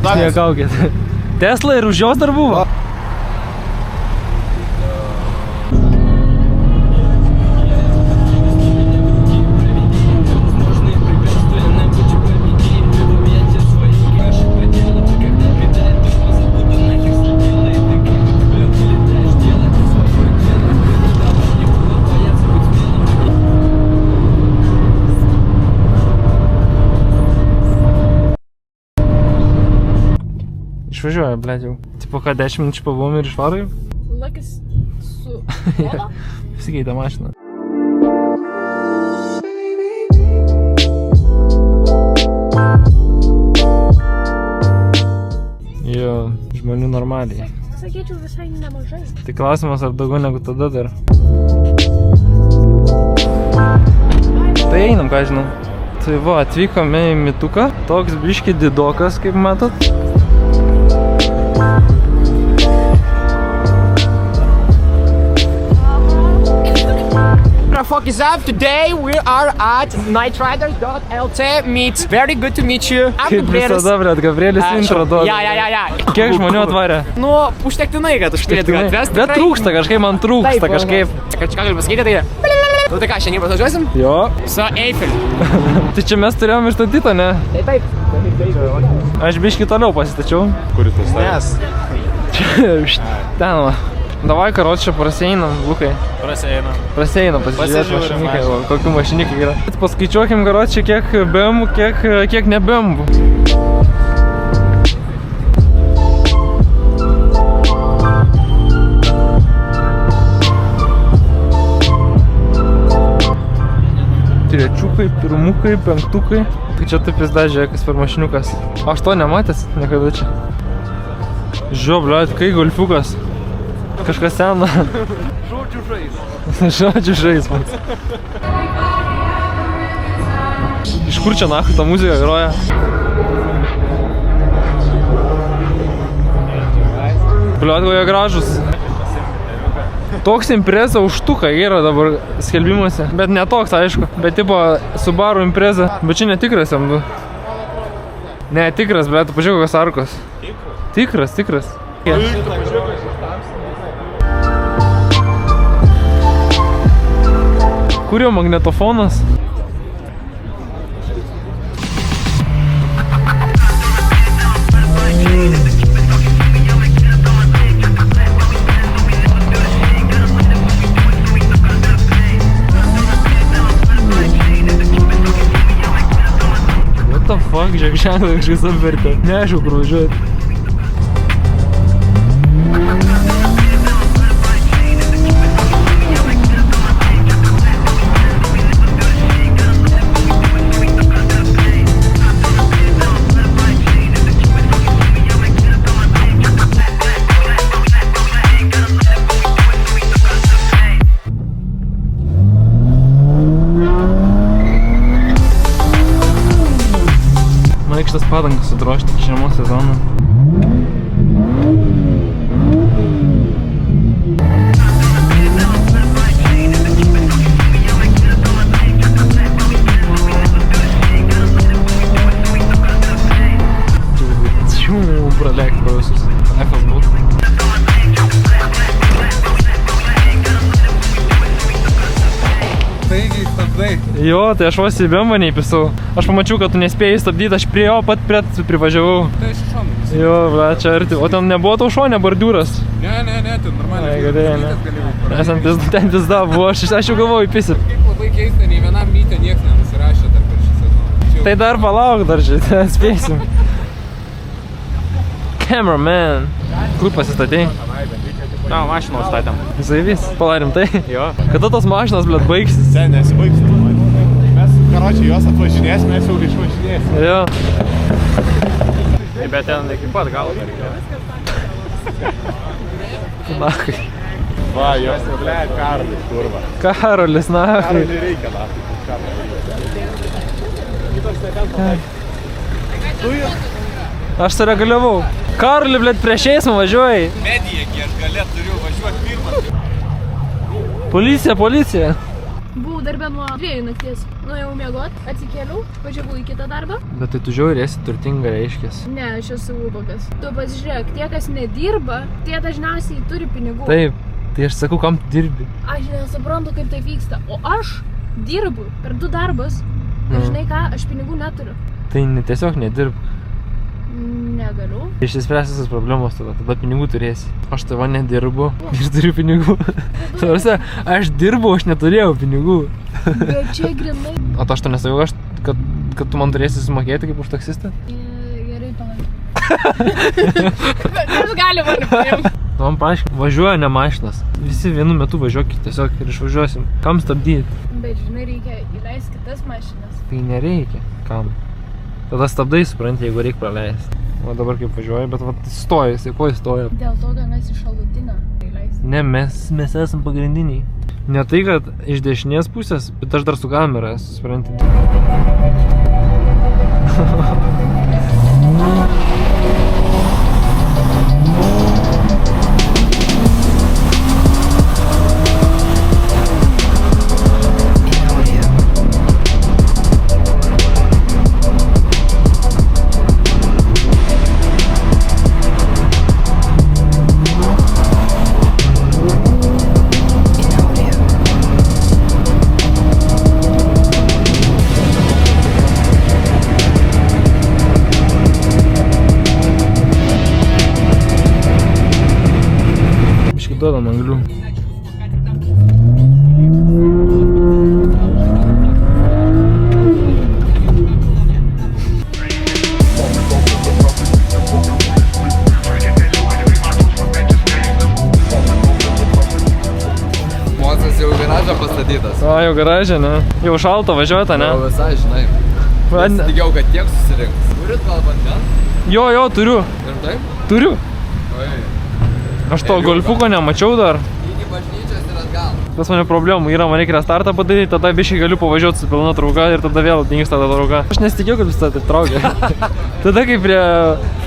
Nekaukit. Tesla ir už jos dar buvo? Išvažiuoja, blėt jau. Tipo, ką 10 minučių pabuvom ir išvarai? Laikas su vola. Pasikeitė mašiną. Jo, žmonių normaliai. Sakyčiau, visai nemažai. Tai klausimas, ar daugiau negu tada dar. Tai einam, ką žinau. Tai va, atvykome į Mituką. Toks biški didokas, kaip matot. Fuck is up. Today we are at nightriders.lt meet. Very good to meet you. I'm Kaip visada, blėt, Gabrielis intro duoda. Ja. Kiek žmonių atvarė? Nu, užtektinai, kad užpilėt gatves. Bet trūksta kažkaip, man trūksta kažkaip. Ką galiu pasakyti, tai... Nu tai ką, šiandien pasivažiuosim? Jo. Su Eiffel. Tai čia mes turėjom išstatytą, ne? Taip. Aš biškį toliau pasistačiau. Kur tu statęs? Ten va. Davai, karoč, čia praseinam, Lukai. Praseinam, pasižiūrėt mašinikai, kokių mašinikai yra. Paskaičiuokim, karoč, kiek BMW, kiek ne BMW. Trečiukai, pirmukai, penktukai. Tai čia taip jis dažė, kas per mašiniukas. Aš to nematęs niekada čia. Žiūrėt, kai golfiukas. Kažkas sena. Žodžių žaismas. Iš kur čia nahui ta muzika groja? Bliuot, jie gražus. Toks impreza užtuka yra dabar skelbimuose. Bet ne toks, aišku. Bet tipo Subaru impreza. Bet čia netikras jam, du. Ne, tikras, bet pažiūrėk, kokios arkos. Tikras. Kur jau magnetofonas? What the fuck, žiūrėk, ženklą kažkas apvertė. Neaišku, kur važiuot. Šitas padangas sudrošti iki žiemos sezono. Pralėk pro visus. Efas būtų. Staigiai stabdai. Jo, tai aš vos į BMW neįpisau. Aš pamačiau, kad tu nespėjai stabdyti, aš prie jo pat privažiavau. Tai iš šono. Jo, ble, čia arti. O ten nebuvo tau šone bordiūras? Ne, ten normaliai. Ai, galėjai, ne. Ten pizda buvo, aš jau galvoju įpisi. Kaip labai keista, nei vienam mytė nieks nenusirašė dar per šį sezoną. Tai dar palauk dar čia, spėsim. Cameraman. Kur pasistatei? Na, mašiną statėm. Zaivys, palarėm tai? Jo. Kada tos mašinos, blėt, baigsis? Nesibaigsi. Mes, karočiui, jos atvažinės, mes jau išvažinėsim. Jo. Bet ten iki pat galo dar reikia. Nachai. Va, jos, ble, Karolis, kurva. Karolis, nachai. Karolį reikia, Karolį. Aš sureguliavau. Karoli, blėt, prieš eismą važiuoji. Medija, aš galėt turiu važiuoti pirmas. Policija. Buvau darbę nuo 2 nakties. Nuėjau miegot, atsikėliau, važiavau į kitą darbą. Bet tai tu žiauriai esi turtinga, reiškės. Ne, aš esu ubagas. Tu pasižiūrėk, tie, kas nedirba, tie dažniausiai turi pinigų. Taip, tai aš sakau, kam tu dirbi. Aš nesuprantu, kaip tai vyksta. O aš dirbu per 2 darbus. Ir žinai ką, aš pinigų neturiu. Tai tiesiog nedirb. Negaliu. Išsispręs visas problemos tada pinigų turėsi. Aš tavo nedirbu ir turiu pinigų. Tarsi, aš dirbu, aš neturėjau pinigų. Bet čia grinai. O to aš to nesakiau, kad tu man turėsi sumokėti kaip už taksistą? Gerai, palauk. Kas gali mane paimti? Man paaiškink, važiuoja ne mašinas. Visi vienu metu važiuokit tiesiog ir išvažiuosim. Kam stabdyti? Bet žinai, reikia įleisti kitas mašinas. Tai nereikia. Kam? Tada stabdai, supranti, jeigu reikia praleisti. O dabar kaip važiuoja, bet va stoja, jisai ko įstoja. Dėl to, kad mes iš šalutinio įleisti. Ne, mes esam pagrindiniai. Ne tai, kad iš dešinės pusės, bet aš dar su kamera, supranti. Duodam anglių. Mozas jau garažą pastatytas. O, jau garažė, ne? Jau šalta važiuota, ne? Jau visai, žinai. Nesitikėjau, kad tiek susirinks. Turit gal vandens? Jo, turiu. Ir taip? Turiu. Oi. Aš to golfuko nemačiau dar. Iki bažnyčios ir atgal. Pas mane problemų yra, man reikia restartą padaryti, tada biškai galiu pavažiuoti su pilna trauka ir tada vėl dingsta ta trauka. Aš nesitikėjau, kad visą taip traukia. Tada kai prie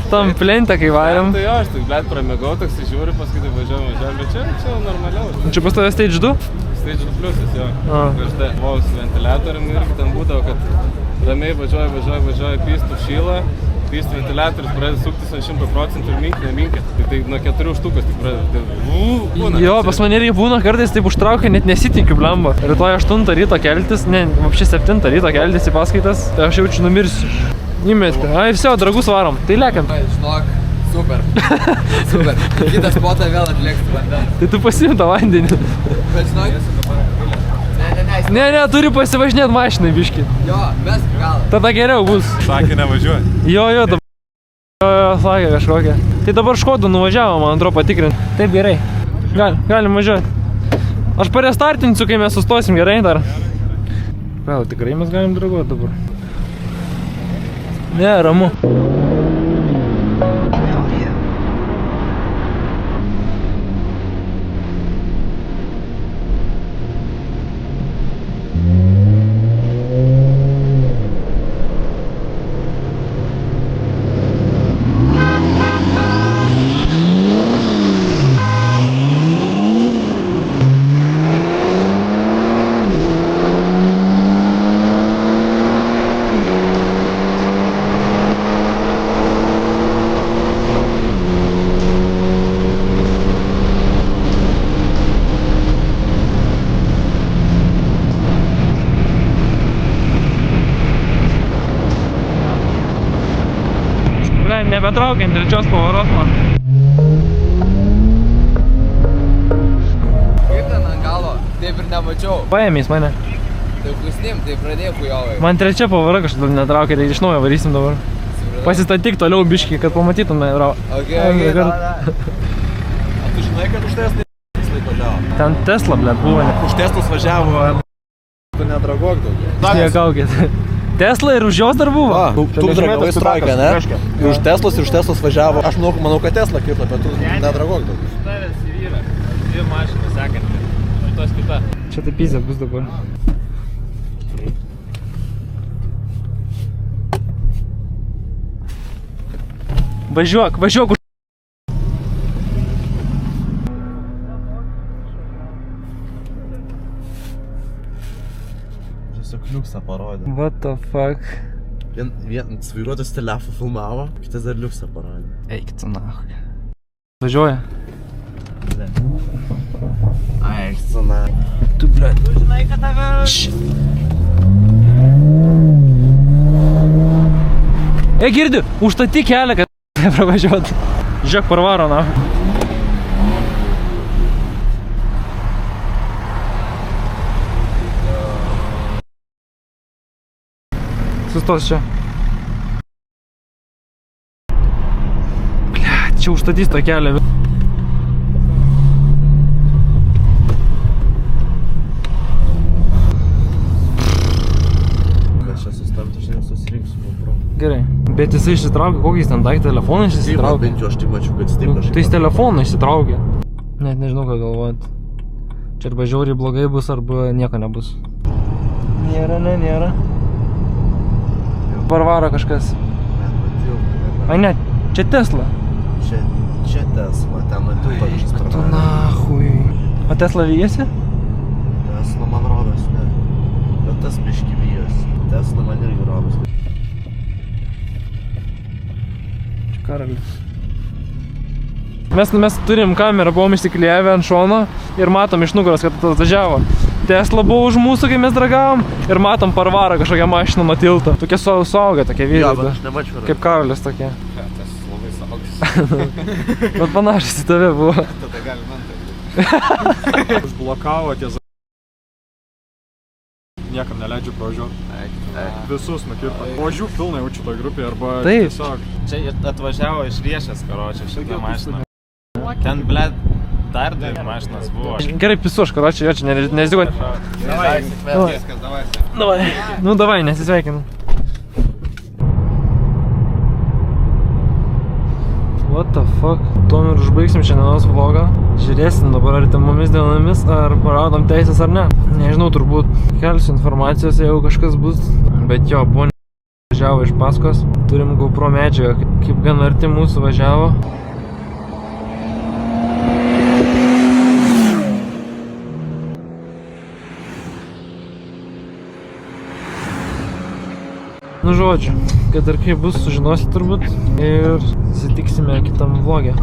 tam plentę, kai varėm. Tai jo, aš tik blėt pramėgau, toks žiūri, paskui tai važiuojam, bet čia normaliau. Čia pas tavęs stage 2? Stage pliusas, jo. A. Kažtai buvau su ventiliatorium irgi ten būdavo, kad ramiai važiuoja, pystų šyla. Pystų ventiliatorius pradeda suktis ant 100% ir minkia. Tai nuo 4 štukas tik pradeda. Jo, pas mane irgi būna kartais taip užtraukia, net nesitikiu, blemba. Rytoj 8 ryto keltis, ne, apšė 7 ryto keltis į paskaitas, tai aš jaučiu numirsiu. Įmesti. Ai, viso, dragus varom. Tai lekiam. Žinok, super. Super. Kitą spotą vėl atliks vandens. Tai tu pasiim tą vandenį. Bet žinok, Ne, turi pasivažinėti mašinai, biški. jo, mes gal. Tada geriau bus. Sakė, nevažiuoja. Jo, dabar. Sakė kažkokia. Tai dabar Škodų nuvažiavo, man atrodo, patikrinti. Taip, gerai. Galim važiuoti. Aš parestartinsiu, kai mes sustosim, gerai dar. Gal, tikrai mes galim draguoti dabar. Ne, ramu. Nebetraukiant trečios pavaros man. Kaip ten ant galo? Taip ir nemačiau. Paėmės mane. Taip kusnim, taip pradėjau kujovai. Man trečia pavara kažkodėl netraukia, tai iš naujo varysim dabar. Pasistatyk toliau biškį, kad pamatytume. Okay, Tu žinai, kad už Teslą važiavo? Ten Tesla, blėt, buvo. Už Teslos važiavo, tu nedraguok daugiau. Nekaukit. Tesla ir už jos dar buvo? Tu dragavai straikę, ne? Ir už Teslos važiavo. Aš manau, kad Tesla kirto, bet tu nedragok daug. Tavęs į vyrą. 2 mašinas sekanti. Šitos kita. Čia tai pizė bus dabar. Važiuok už... tiesiog liuksą parodė. What the fuck? Vienas vairuotojas telefą filmavo, kitas dar liuksą parodė. Eik tu nahui. Važiuoja. Eik tu nahui. Tu, blėt. Tu žinai, kad tave... Girdi, užstatyk kelią, kad nepravažiuotų. Žiūrėk, parvaro, na. Sustos čia. Blet, čia užstatys tą kelią. Gerai, bet jisai išsitraukė, kokį jis ten daiktą telefoną išsitraukė. Bent jau aš tai mačiau, kad jis taip kažkaip... Tai jis telefoną išsitraukė. Net nežinau, ką galvojat. Čia arba žiauriai blogai bus, arba nieko nebus. Nėra, nėra. Parvaro kažkas. Ai ne, čia Tesla. Čia Tesla, ten matiu kažkas parvaro. Tu nahui. O Tesla vyjasi? Tesla man rodos, ne. Bet tas biški vyjasi. Tesla man irgi rodos. Karalis. Mes turim kamerą, buvom išsiklijavę ant šono ir matom iš nugaros, kad atvažiavo. Tesla buvo už mūsų, kai mes dragavom ir matom parvarą kažkokią mašiną nuo tilto. Tokie suaugę, tokie vyrai. Jo, bet aš nemačiau. Kaip Karalis tokie. Tas labai saugus. Bet panašus į tave buvo. Tada gali man tai. Užblokavo ties... Niekam neleidžia pravažiuoti. Visus nukirto. Važių pilnai jaučiu toj grupėje arba Taip. tiesiog... Čia atvažiavo iš Riešės, karočią, šitą mašiną. Ten, blėt, dar 2 mašinas buvo. Gerai pisuoš, karočią, jo čia nezdigo. Davai, viskas, davai. Davai. Nu davai, nesisveikinu. What the fuck? Tuom ir užbaigsim šiandienos vlogą. Žiūrėsim dabar artimomis dienomis, ar paradom teisės ar ne. Nežinau, turbūt kelsiu informacijos, jeigu kažkas bus. Bet jo, buvo važiavo iš paskos. Turim GoPro medžiagą, kaip gan arti mūsų važiavo. Nu žodžiu, kad ir kaip bus, sužinosit turbūt ir susitiksime kitam vlogė.